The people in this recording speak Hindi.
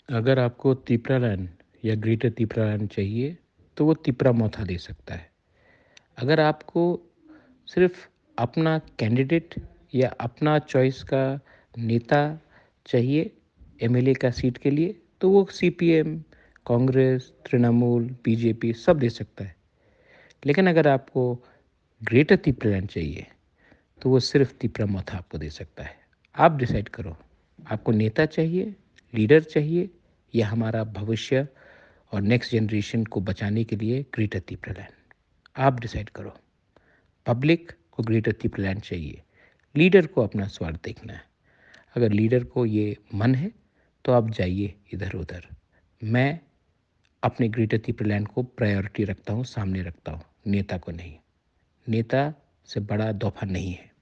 अगर आपको तिपरालैंड या ग्रेटर तिपरालैंड चाहिए, तो वो तिपरामोथा दे सकता है। अगर आपको सिर्फ अपना कैंडिडेट या अपना चॉइस का नेता चाहिए एमएलए का सीट के लिए, तो वो सीपीएम, कांग्रेस, तृणमूल, बीजेपी सब दे सकता है। लेकिन अगर आपको ग्रेटर तिपरालैंड चाहिए, तो वो सिर्फ तिपरामोथा आपको दे सकता है। आप डिसाइड करो, आपको नेता चाहिए, लीडर चाहिए, या हमारा भविष्य और नेक्स्ट जनरेशन को बचाने के लिए ग्रेटर तिपरालैंड। आप डिसाइड करो। पब्लिक को ग्रेटर तिपरालैंड चाहिए, लीडर को अपना स्वार्थ देखना है। अगर लीडर को ये मन है, तो आप जाइए इधर उधर। मैं अपने ग्रेटर तिपरालैंड को प्रायोरिटी रखता हूँ, सामने रखता हूँ, नेता को नहीं। नेता से बड़ा तोहफा नहीं है।